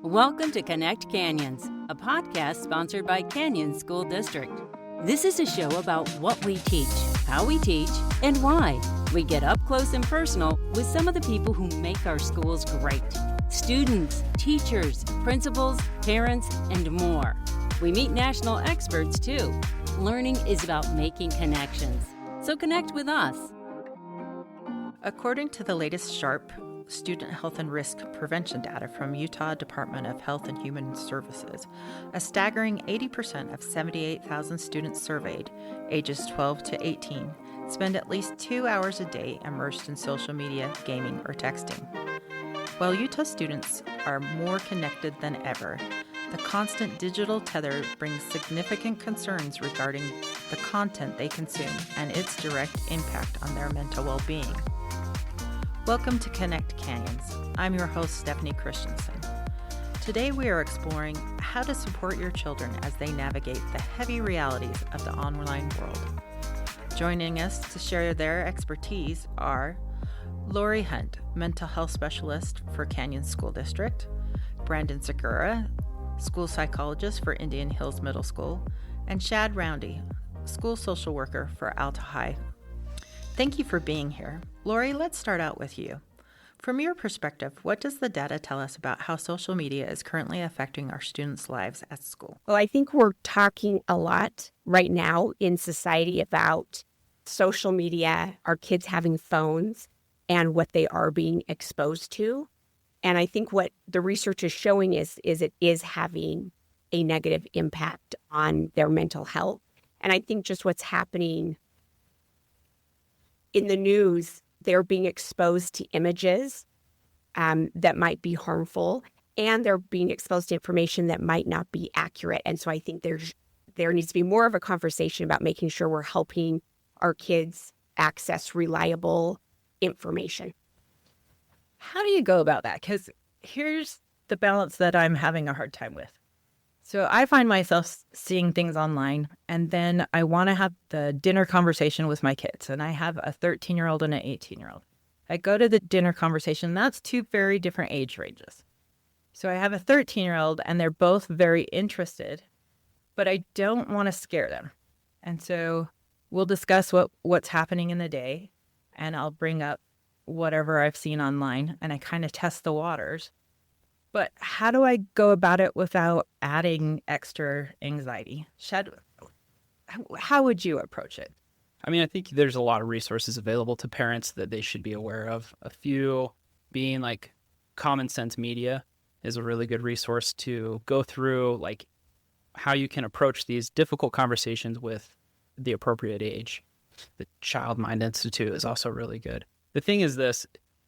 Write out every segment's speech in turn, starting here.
Welcome to Connect Canyons, a podcast sponsored by Canyon School District. This is a show about what we teach, how we teach, and why. We get up close and personal with some of the people who make our schools great. Students, teachers, principals, parents, and more. We meet national experts too. Learning is about making connections. So connect with us. According to the latest SHARP, Student Health and Risk Prevention data from Utah Department of Health and Human Services, a staggering 80% of 78,000 students surveyed, ages 12 to 18, spend at least 2 hours a day immersed in social media, gaming, or texting. While Utah students are more connected than ever, the constant digital tether brings significant concerns regarding the content they consume and its direct impact on their mental well-being. Welcome to Connect Canyons. I'm your host, Stephanie Christensen. Today we are exploring how to support your children as they navigate the heavy realities of the online world. Joining us to share their expertise are Lori Hunt, Mental Health Specialist for Canyon School District, Brandon Segura, School Psychologist for Indian Hills Middle School, and Shad Roundy, School Social Worker for Alta High. Thank you for being here. Lori, let's start out with you. From your perspective, what does the data tell us about how social media is currently affecting our students' lives at school? Well, I think we're talking a lot right now in society about social media, our kids having phones, and what they are being exposed to. And I think what the research is showing is it is having a negative impact on their mental health. And I think just what's happening in the news, they're being exposed to images that might be harmful, and they're being exposed to information that might not be accurate. And so I think there needs to be more of a conversation about making sure we're helping our kids access reliable information. How do you go about that? Because here's the balance that I'm having a hard time with. So I find myself seeing things online, and then I want to have the dinner conversation with my kids. And I have a 13-year-old and an 18-year-old. I go to the dinner conversation. That's two very different age ranges. So I have a 13-year-old, and they're both very interested, but I don't want to scare them. And so we'll discuss what's happening in the day, and I'll bring up whatever I've seen online, and I kind of test the waters. But how do I go about it without adding extra anxiety? Shad, how would you approach it? I mean, I think there's a lot of resources available to parents that they should be aware of. A few being like Common Sense Media is a really good resource to go through, like how you can approach these difficult conversations with the appropriate age. The Child Mind Institute is also really good. The thing is this,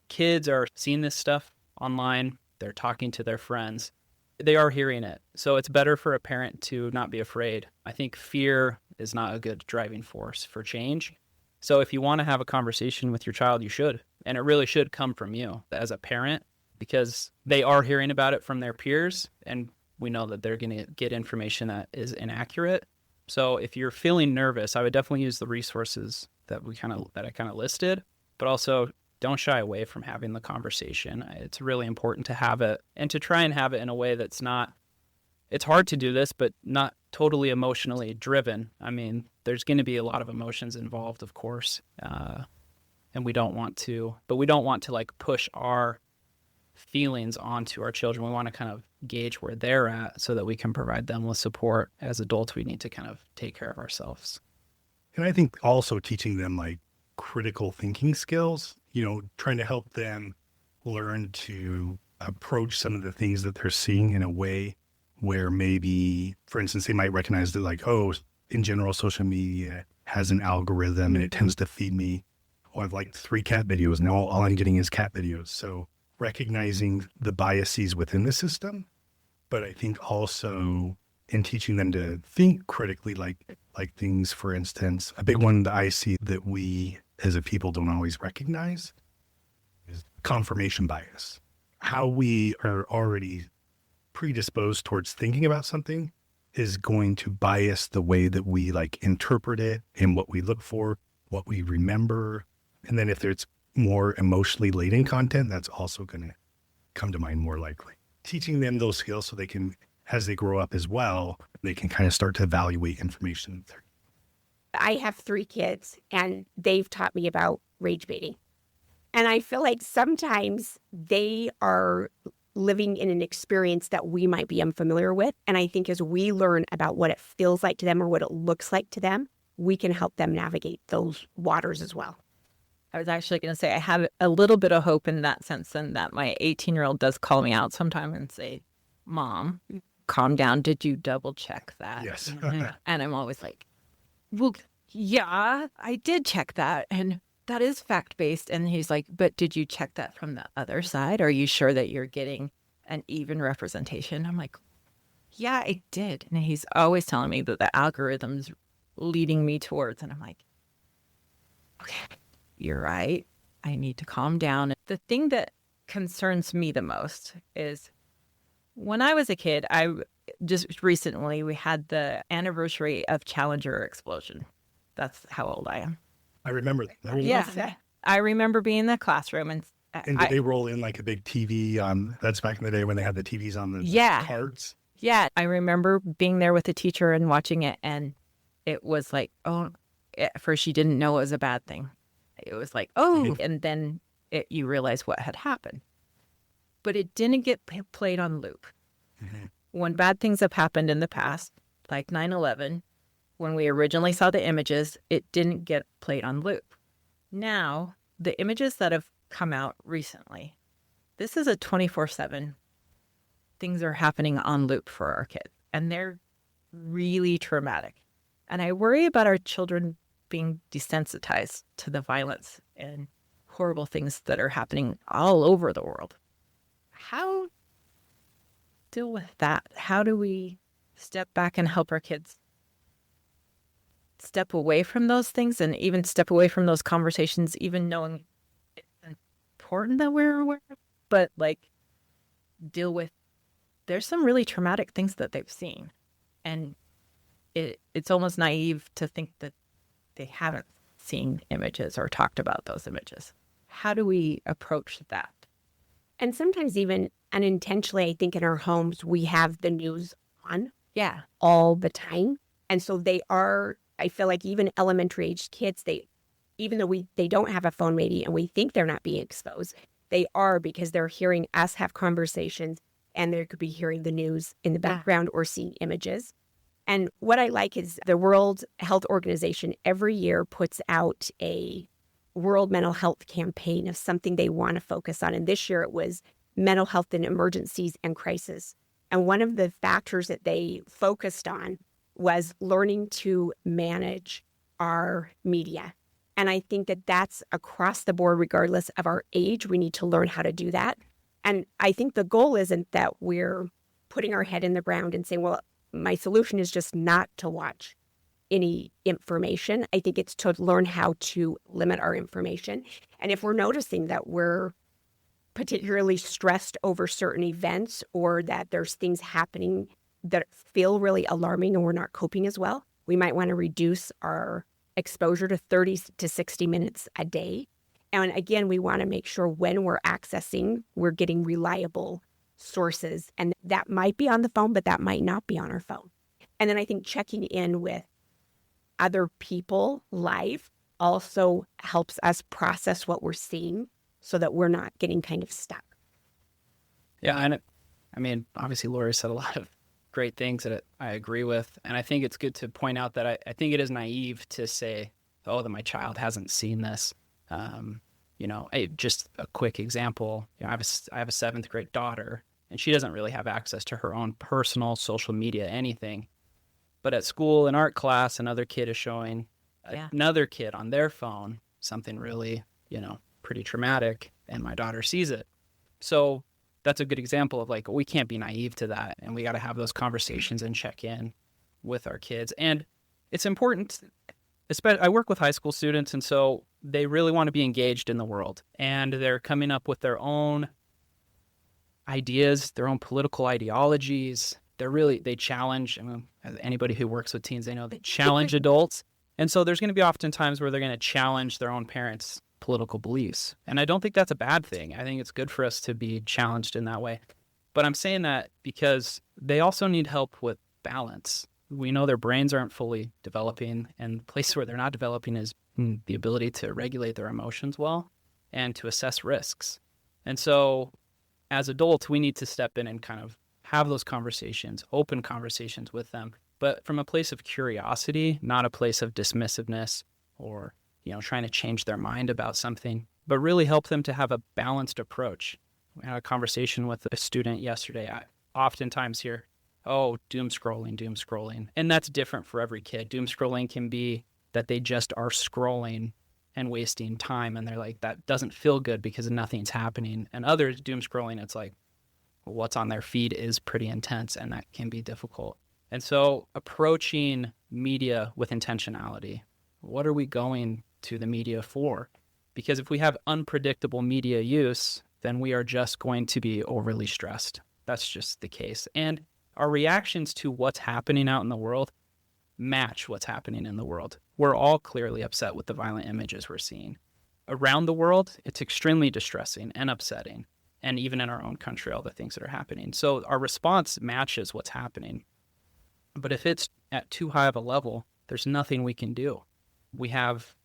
kids are seeing this stuff online. They're talking to their friends. They are hearing it. So it's better for a parent to not be afraid. I think fear is not a good driving force for change. So if you want to have a conversation with your child, you should. And it really should come from you as a parent, because they are hearing about it from their peers. And we know that they're going to get information that is inaccurate. So if you're feeling nervous, I would definitely use the resources that I kind of listed, but also don't shy away from having the conversation. It's really important to have it and to try and have it in a way that's not, it's hard to do this, but not totally emotionally driven. I mean, there's going to be a lot of emotions involved, of course. And we don't want to like push our feelings onto our children. We want to kind of gauge where they're at so that we can provide them with support. As adults, we need to kind of take care of ourselves. And I think also teaching them like critical thinking skills, trying to help them learn to approach some of the things that they're seeing in a way where maybe, for instance, they might recognize that like, oh, in general, social media has an algorithm and it tends to feed me. Oh, I've liked 3 cat videos. Now all I'm getting is cat videos. So recognizing the biases within the system, but I think also in teaching them to think critically, like things, for instance, a big one that I see that we as a people don't always recognize is confirmation bias. How we are already predisposed towards thinking about something is going to bias the way that we like interpret it and what we look for, what we remember. And then if there's more emotionally laden content, that's also going to come to mind more likely. teaching them those skills so they can, as they grow up as well, they can kind of start to evaluate information. I have 3 kids, and they've taught me about rage baiting. And I feel like sometimes they are living in an experience that we might be unfamiliar with. And I think as we learn about what it feels like to them or what it looks like to them, we can help them navigate those waters as well. I was actually going to say I have a little bit of hope in that sense, and that my 18-year-old does call me out sometime and say, Mom, calm down. Did you double check that? Yes. And I'm always like, well, yeah, I did check that. And that is fact-based. And he's like, but did you check that from the other side? Are you sure that you're getting an even representation? I'm like, yeah, I did. And he's always telling me that the algorithm's leading me towards. And I'm like, okay, you're right. I need to calm down. The thing that concerns me the most is when I was a kid, just recently, we had the anniversary of Challenger explosion. That's how old I am. I remember that. Yeah. I remember being in the classroom and did they roll in like a big TV on, that's back in the day when they had the TVs on the cards? Yeah. I remember being there with the teacher and watching it, and it was like, oh, at first you didn't know it was a bad thing. It was like, oh, and then you realize what had happened. But it didn't get played on loop. Mm-hmm. When bad things have happened in the past, like 9/11, when we originally saw the images, it didn't get played on loop. Now, the images that have come out recently, this is a 24/7. Things are happening on loop for our kids, and they're really traumatic. And I worry about our children being desensitized to the violence and horrible things that are happening all over the world. How deal with that? How do we step back and help our kids step away from those things and even step away from those conversations, even knowing it's important that we're aware of, but like deal with, there's some really traumatic things that they've seen. And it's almost naive to think that they haven't seen images or talked about those images. How do we approach that? And sometimes even unintentionally, I think in our homes, we have the news on all the time. And so they are, I feel like even elementary aged kids, even though they don't have a phone maybe, and we think they're not being exposed, they are, because they're hearing us have conversations, and they could be hearing the news in the background or seeing images. And what I like is the World Health Organization every year puts out a World Mental Health campaign of something they want to focus on. And this year it was mental health in emergencies and crisis. And one of the factors that they focused on was learning to manage our media. And I think that that's across the board, regardless of our age. We need to learn how to do that. And I think the goal isn't that we're putting our head in the ground and saying, well, my solution is just not to watch any information. I think it's to learn how to limit our information. And if we're noticing that we're particularly stressed over certain events, or that there's things happening that feel really alarming and we're not coping as well, we might want to reduce our exposure to 30 to 60 minutes a day. And again, we want to make sure when we're accessing, we're getting reliable sources. And that might be on the phone, but that might not be on our phone. And then I think checking in with other people live also helps us process what we're seeing so that we're not getting kind of stuck. Yeah, and I mean, obviously Lori said a lot of great things that I agree with. And I think it's good to point out that I think it is naive to say, oh, that my child hasn't seen this. Just a quick example, I have a 7th grade daughter, and she doesn't really have access to her own personal social media, anything. But at school in art class, another kid is showing another kid on their phone something really, pretty traumatic, and my daughter sees it. So that's a good example of like, we can't be naive to that, and we got to have those conversations and check in with our kids. And it's important, I work with high school students, and so they really want to be engaged in the world, and they're coming up with their own ideas, their own political ideologies. They challenge, anybody who works with teens, they know they challenge adults. And so there's going to be often times where they're going to challenge their own parents' political beliefs. And I don't think that's a bad thing. I think it's good for us to be challenged in that way. But I'm saying that because they also need help with balance. We know their brains aren't fully developing, and places where they're not developing is the ability to regulate their emotions well and to assess risks. And so as adults, we need to step in and kind of have those conversations, open conversations with them, but from a place of curiosity, not a place of dismissiveness or, trying to change their mind about something, but really help them to have a balanced approach. I had a conversation with a student yesterday. I oftentimes hear, oh, doom scrolling. And that's different for every kid. Doom scrolling can be that they just are scrolling and wasting time. And they're like, that doesn't feel good because nothing's happening. And others, doom scrolling, it's like, what's on their feed is pretty intense, and that can be difficult. And so approaching media with intentionality, what are we going to the media for? Because if we have unpredictable media use, then we are just going to be overly stressed. That's just the case. And our reactions to what's happening out in the world match what's happening in the world. We're all clearly upset with the violent images we're seeing. Around the world, it's extremely distressing and upsetting. And even in our own country, all the things that are happening. So our response matches what's happening. But if it's at too high of a level, there's nothing we can do. We have,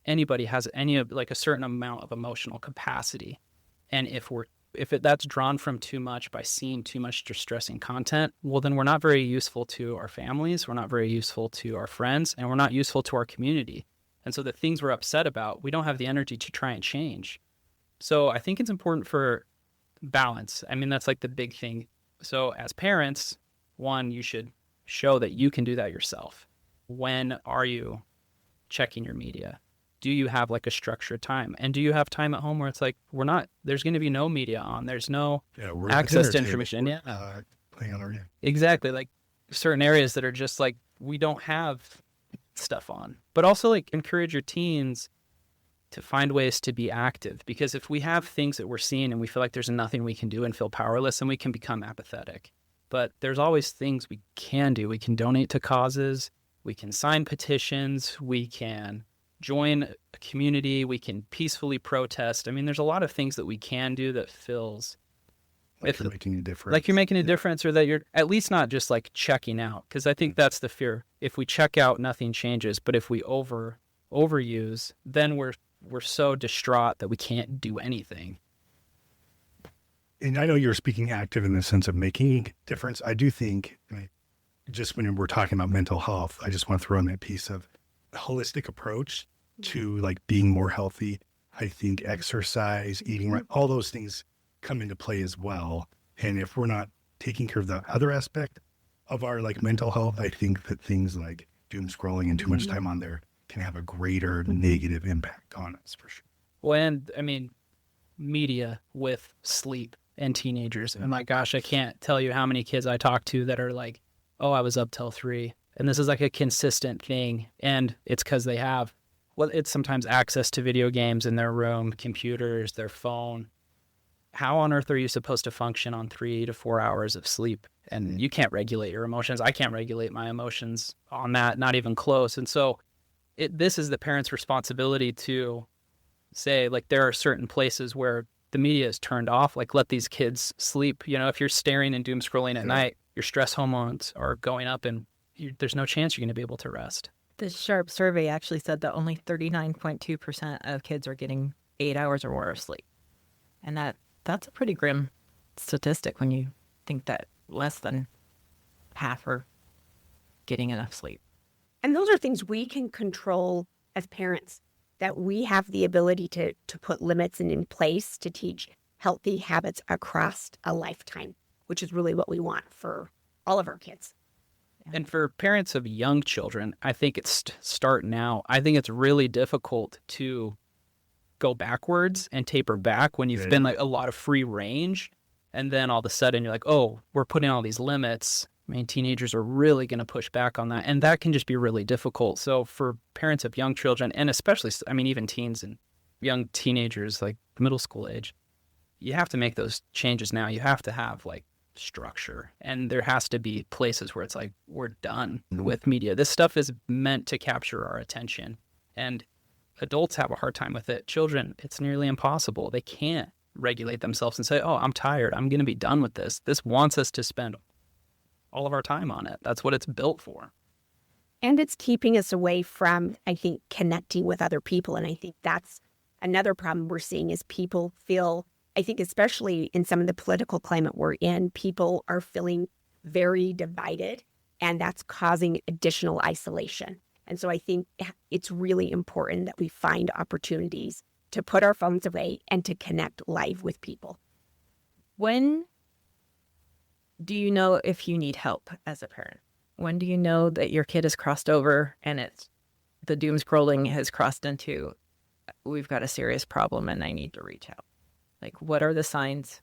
anybody has a certain amount of emotional capacity. And if that's drawn from too much by seeing too much distressing content, well, then we're not very useful to our families, we're not very useful to our friends, and we're not useful to our community. And so the things we're upset about, we don't have the energy to try and change. So I think it's important for balance. I mean, that's the big thing. So as parents, one, you should show that you can do that yourself. When are you checking your media? Do you have a structured time? And do you have time at home where it's there's going to be no media on. There's no access to information. Playing on our game. Exactly. Certain areas that are just we don't have stuff on. But also encourage your teens to find ways to be active. Because if we have things that we're seeing and we feel like there's nothing we can do and feel powerless, then we can become apathetic. But there's always things we can do. We can donate to causes. We can sign petitions. We can join a community. We can peacefully protest. I mean, there's a lot of things that we can do that feels you're making a difference. Like you're making a difference, or that you're at least not just checking out. Because I think that's the fear. If we check out, nothing changes. But if we overuse, then we're so distraught that we can't do anything. And I know you're speaking active in the sense of making a difference. I do think, just when we're talking about mental health, I just want to throw in that piece of holistic approach to being more healthy. I think exercise, eating right, all those things come into play as well. And if we're not taking care of the other aspect of our mental health, I think that things like doom scrolling and too much time on there can have a greater negative impact on us, for sure. Well, and I mean, media with sleep and teenagers. And my gosh, I can't tell you how many kids I talk to that are oh, I was up till 3. And this is a consistent thing. And it's because they have, it's sometimes access to video games in their room, computers, their phone. How on earth are you supposed to function on 3 to 4 hours of sleep? And you can't regulate your emotions. I can't regulate my emotions on that, not even close. And so this is the parent's responsibility to say, there are certain places where the media is turned off. Let these kids sleep. If you're staring and doom scrolling at night, your stress hormones are going up, and there's no chance you're going to be able to rest. The SHARP survey actually said that only 39.2% of kids are getting 8 hours or more of sleep. And that's a pretty grim statistic when you think that less than half are getting enough sleep. And those are things we can control as parents, that we have the ability to put limits in place to teach healthy habits across a lifetime, which is really what we want for all of our kids. And for parents of young children, I think it's start now. I think it's really difficult to go backwards and taper back when you've been a lot of free range. And then all of a sudden you're oh, we're putting all these limits. I mean, teenagers are really going to push back on that. And that can just be really difficult. So for parents of young children, and especially, even teens and young teenagers, middle school age, you have to make those changes now. You have to have structure. And there has to be places where it's we're done with media. This stuff is meant to capture our attention. And adults have a hard time with it. Children, it's nearly impossible. They can't regulate themselves and say, oh, I'm tired. I'm going to be done with this. This wants us to spend all of our time on it. That's what it's built for. And it's keeping us away from, I think, connecting with other people. And I think that's another problem we're seeing is people feel, I think especially in some of the political climate we're in, people are feeling very divided, and that's causing additional isolation. And so I think it's really important that we find opportunities to put our phones away and to connect live with people. When do you know if you need help as a parent? When do you know that your kid has crossed over and the doom scrolling has crossed into, we've got a serious problem and I need to reach out? Like, what are the signs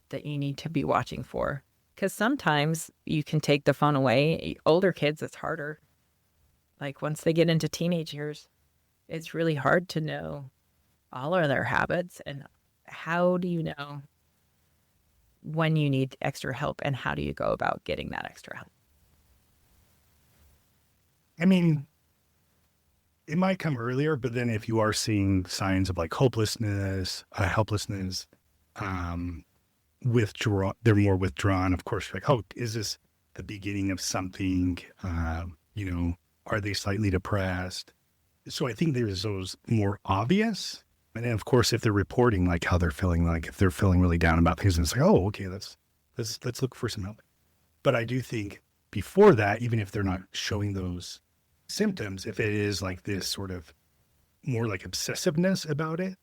that you need to be watching for? Because sometimes you can take the phone away. Older kids, it's harder. Like, once they get into teenage years, it's really hard to know all of their habits. And how do you know when you need extra help, and how do you go about getting that extra help? I mean, it might come earlier, but then if you are seeing signs of like hopelessness, helplessness, they're more withdrawn. Of course, you're like, oh, is this the beginning of something? Are they slightly depressed? So I think there's those more obvious. And then, of course, if they're reporting like how they're feeling, like if they're feeling really down about things, and it's like, oh, okay, let's look for some help. But I do think before that, even if they're not showing those symptoms, if it is like this sort of more like obsessiveness about it,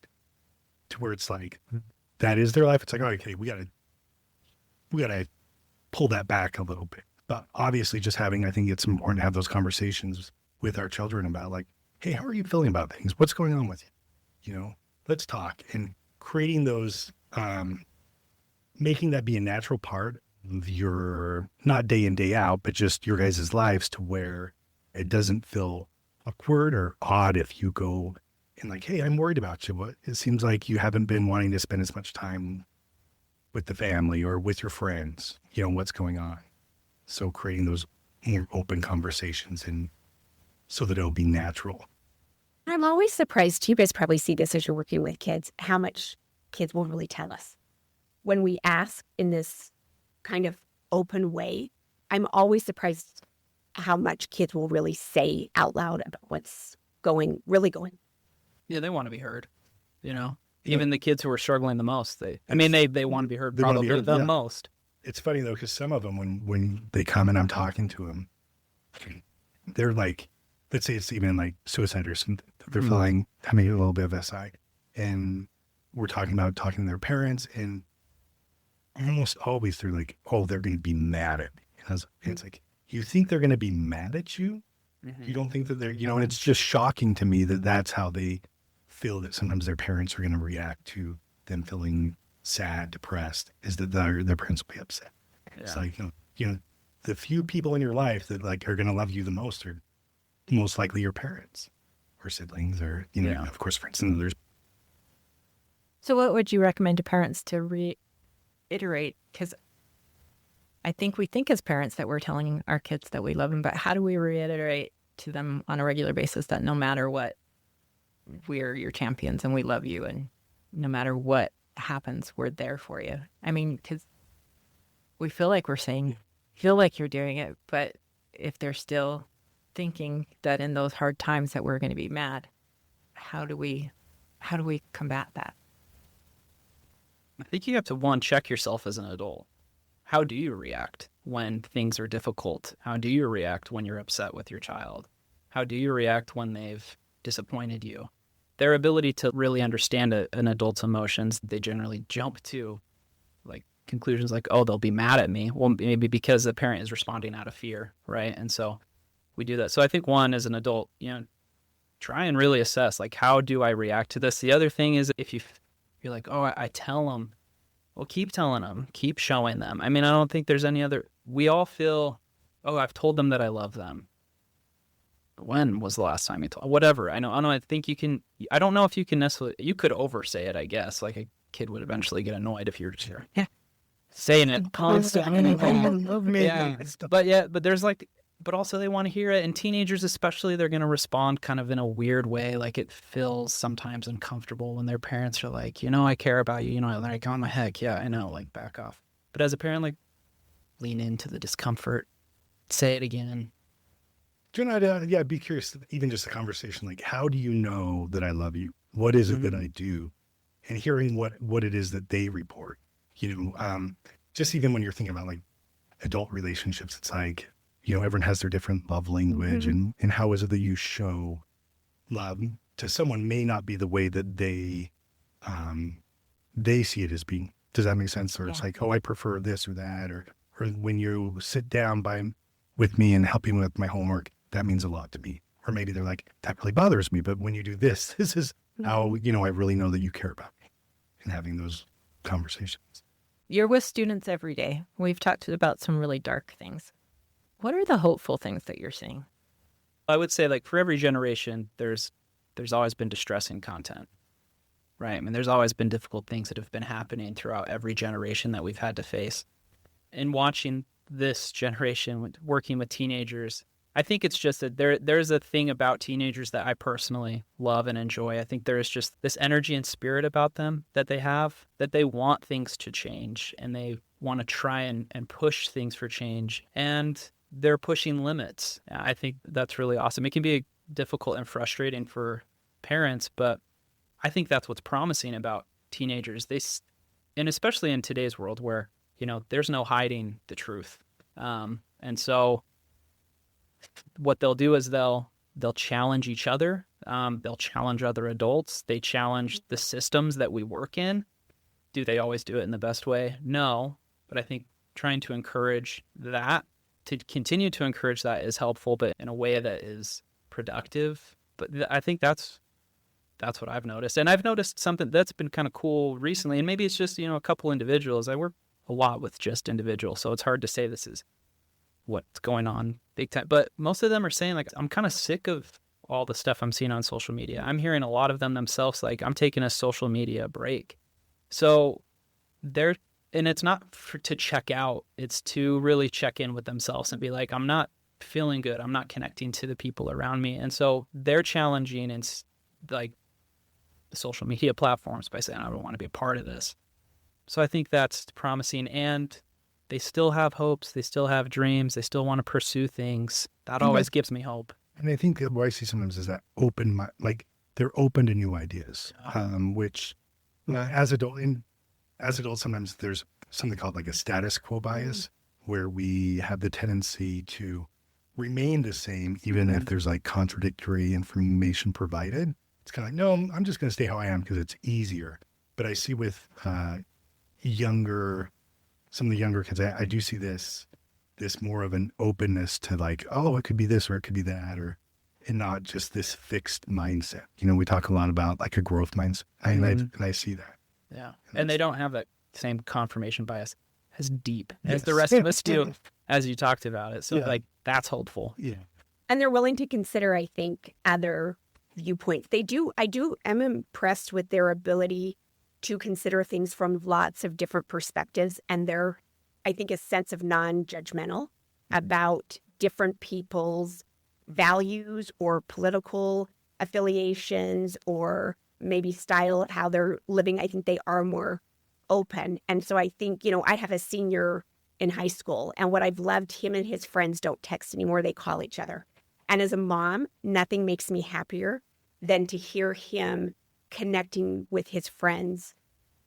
to where it's like that is their life, it's like, oh, okay, we gotta pull that back a little bit. But obviously, I think it's important to have those conversations with our children about like, hey, how are you feeling about things? What's going on with you? Let's talk, and creating those, making that be a natural part of your, not day in, day out, but just your guys' lives, to where it doesn't feel awkward or odd if you go and like, hey, I'm worried about you. It seems like you haven't been wanting to spend as much time with the family or with your friends. What's going on? So creating those more open conversations, and so that it'll be natural. I'm always surprised, you guys probably see this as you're working with kids, how much kids will really tell us. When we ask in this kind of open way, I'm always surprised how much kids will really say out loud about what's really going. Yeah, they want to be heard, Even the kids who are struggling the most, they want to be heard probably the most. It's funny, though, because some of them, when they come and I'm talking to them, they're like, let's say it's even like suicide or something. They're feeling, having a little bit of SI. And we're talking to their parents, and almost always they're like, oh, they're going to be mad at me. And it's like, you think they're going to be mad at you? Mm-hmm. You don't think that they're, and it's just shocking to me that that's how they feel, that sometimes their parents are going to react to them feeling sad, depressed, is that their parents will be upset. Yeah. It's like, the few people in your life that like are going to love you the most are most likely your parents or siblings, or, of course, friends and others. So what would you recommend to parents to reiterate? Because I think we think as parents that we're telling our kids that we love them, but how do we reiterate to them on a regular basis that no matter what, we're your champions and we love you, and no matter what happens, we're there for you? I mean, because we feel like we're saying, feel like you're doing it, but if they're still thinking that in those hard times that we're going to be mad, how do we combat that? I think you have to, check yourself as an adult. How do you react when things are difficult? How do you react when you're upset with your child? How do you react when they've disappointed you? Their ability to really understand an adult's emotions, they generally jump to like conclusions like, oh, they'll be mad at me. Well, maybe because the parent is responding out of fear, right? And so we do that. So I think one, as an adult, try and really assess, like, how do I react to this? The other thing is, if you're like, oh, I tell them, well, keep telling them, keep showing them. I mean, I don't think there's any other, we all feel, oh, I've told them that I love them. When was the last time you told? Whatever. I know. I think you can. I don't know if you can necessarily. You could oversay it, I guess. Like a kid would eventually get annoyed if you're just saying it constantly. Love me. Yeah. But there's like but also they want to hear it. And teenagers especially, they're going to respond kind of in a weird way. Like it feels sometimes uncomfortable when their parents are like, I care about you. Like, oh my heck, yeah, I know, like back off. But as a parent, like lean into the discomfort, say it again. I'd be curious, even just a conversation, like, how do you know that I love you? What is it that I do? And hearing what it is that they report, just even when you're thinking about like adult relationships, it's like, everyone has their different love language and how is it that you show love to someone may not be the way that they see it as being. Does that make sense? Or it's like, oh, I prefer this or that, or when you sit down with me and help me with my homework, that means a lot to me. Or maybe they're like, that really bothers me, but when you do this is how, I really know that you care about me, and having those conversations. You're with students every day. We've talked about some really dark things. What are the hopeful things that you're seeing? I would say, like, for every generation, there's always been distressing content, right? I mean, there's always been difficult things that have been happening throughout every generation that we've had to face. And watching this generation, working with teenagers, I think it's just that there's a thing about teenagers that I personally love and enjoy. I think there is just this energy and spirit about them that they have, that they want things to change and they want to try and push things for change. And they're pushing limits. I think that's really awesome. It can be difficult and frustrating for parents, but I think that's what's promising about teenagers. And especially in today's world where, there's no hiding the truth. And so what they'll do is they'll challenge each other. They'll challenge other adults. They challenge the systems that we work in. Do they always do it in the best way? No. But I think trying to encourage that, to continue to encourage that is helpful, but in a way that is productive. But I think that's what I've noticed. And I've noticed something that's been kind of cool recently, and maybe it's just, a couple individuals. I work a lot with just individuals, so it's hard to say this is what's going on big time. But most of them are saying, like, I'm kind of sick of all the stuff I'm seeing on social media. I'm hearing a lot of them themselves, like, I'm taking a social media break. So and it's not to check out, it's to really check in with themselves and be like, I'm not feeling good. I'm not connecting to the people around me. And so they're challenging and like the social media platforms by saying, I don't want to be a part of this. So I think that's promising. And they still have hopes. They still have dreams. They still want to pursue things. That always gives me hope. And I think what I see sometimes is that they're open to new ideas, which as adults, sometimes there's something called like a status quo bias, where we have the tendency to remain the same, even if there's like contradictory information provided. It's kind of like, no, I'm just going to stay how I am because it's easier. But I see with some of the younger kids, I do see this more of an openness to like, oh, it could be this or it could be that, and not just this fixed mindset. We talk a lot about like a growth mindset, and I see that. Yeah, and they don't have that same confirmation bias as deep as the rest of us do, as you talked about it. So like that's hopeful. Yeah, and they're willing to consider, I think, other viewpoints. I'm impressed with their ability to consider things from lots of different perspectives, and their, I think, a sense of non-judgmental about different people's values or political affiliations or maybe style of how they're living. I think they are more open. And so I think, I have a senior in high school, and what I've loved, him and his friends don't text anymore. They call each other. And as a mom, nothing makes me happier than to hear him connecting with his friends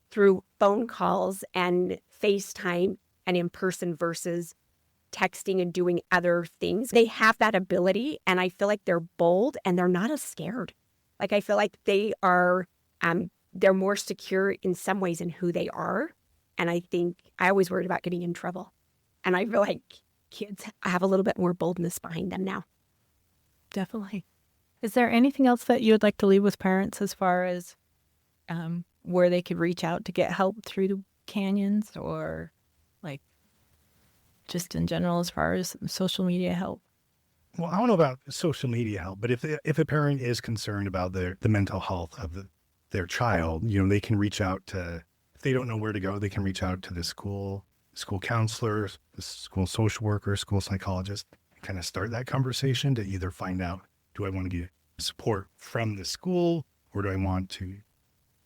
through phone calls and FaceTime and in person versus texting and doing other things. They have that ability, and I feel like they're bold and they're not as scared. Like, I feel like they are, they're more secure in some ways in who they are. And I think I always worried about getting in trouble. And I feel like kids have a little bit more boldness behind them now. Definitely. Is there anything else that you would like to leave with parents as far as where they could reach out to get help through the canyons, or like just in general as far as social media help? Well, I don't know about social media help, but if a parent is concerned about the mental health of their child, they can reach out to, if they don't know where to go, they can reach out to the school counselors, the school social worker, school psychologist, kind of start that conversation to either find out, do I want to get support from the school, or do I want to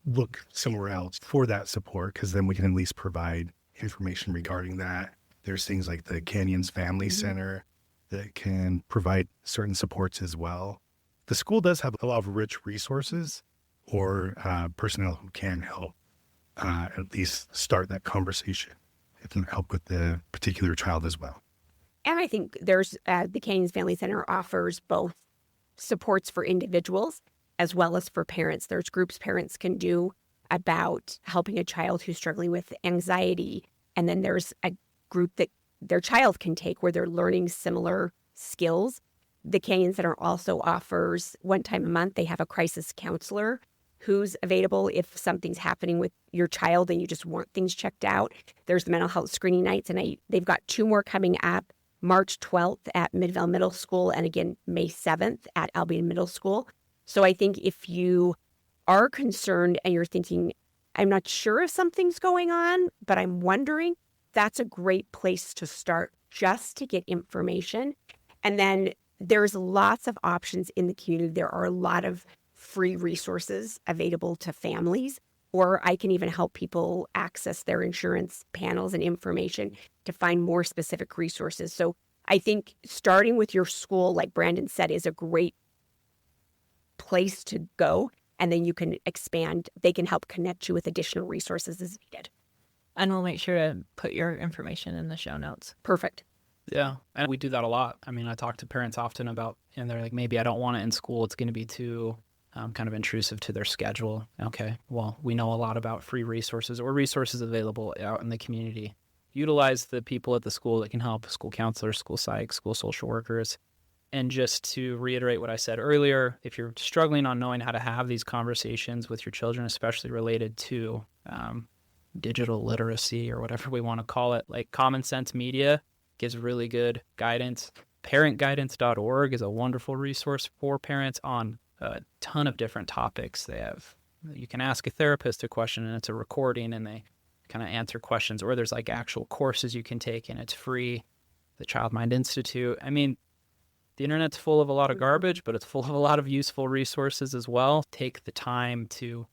look somewhere else for that support? Because then we can at least provide information regarding that. There's things like the Canyons Family Center that can provide certain supports as well. The school does have a lot of rich resources or personnel who can help at least start that conversation. It can help with the particular child as well. And I think there's the Canyons Family Center offers both supports for individuals as well as for parents. There's groups parents can do about helping a child who's struggling with anxiety. And then there's a group that their child can take where they're learning similar skills. The Canyon Center also offers one time a month, they have a crisis counselor who's available if something's happening with your child and you just want things checked out. There's the mental health screening nights, and they've got 2 more coming up, March 12th at Midvale Middle School, and again, May 7th at Albion Middle School. So I think if you are concerned and you're thinking, I'm not sure if something's going on, but I'm wondering, that's a great place to start just to get information. And then there's lots of options in the community. There are a lot of free resources available to families, or I can even help people access their insurance panels and information to find more specific resources. So I think starting with your school, like Brandon said, is a great place to go. And then you can expand. They can help connect you with additional resources as needed. And we'll make sure to put your information in the show notes. Perfect. Yeah, and we do that a lot. I mean, I talk to parents often about, and they're like, maybe I don't want it in school. It's going to be too kind of intrusive to their schedule. Okay, well, we know a lot about free resources or resources available out in the community. Utilize the people at the school that can help, school counselors, school psych, school social workers. And just to reiterate what I said earlier, if you're struggling on knowing how to have these conversations with your children, especially related to digital literacy or whatever we want to call it, like Common Sense Media gives really good guidance. Parentguidance.org is a wonderful resource for parents on a ton of different topics. You can ask a therapist a question and it's a recording and they kind of answer questions, or there's like actual courses you can take and it's free. The Child Mind Institute. I mean, the internet's full of a lot of garbage, but it's full of a lot of useful resources as well. Take the time to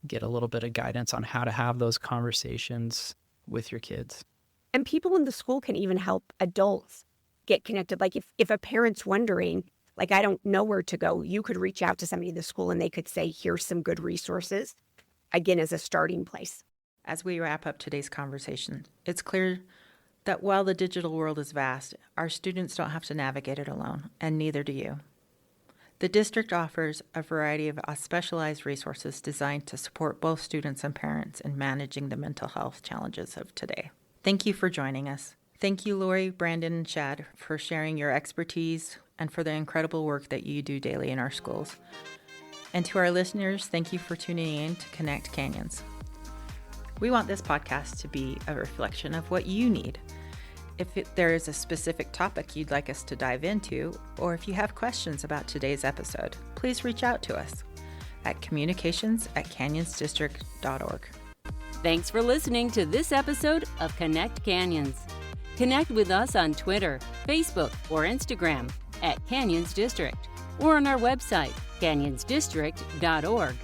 get a little bit of guidance on how to have those conversations with your kids. And people in the school can even help adults get connected. Like if a parent's wondering, like, I don't know where to go, you could reach out to somebody in the school and they could say, here's some good resources, again, as a starting place. As we wrap up today's conversation, it's clear that while the digital world is vast, our students don't have to navigate it alone, and neither do you. The district offers a variety of specialized resources designed to support both students and parents in managing the mental health challenges of today. Thank you for joining us. Thank you, Lori, Brandon, and Shad, for sharing your expertise and for the incredible work that you do daily in our schools. And to our listeners, thank you for tuning in to Connect Canyons. We want this podcast to be a reflection of what you need. If there is a specific topic you'd like us to dive into, or if you have questions about today's episode, please reach out to us at communications@canyonsdistrict.org. Thanks for listening to this episode of Connect Canyons. Connect with us on Twitter, Facebook, or Instagram @Canyons District, or on our website, canyonsdistrict.org.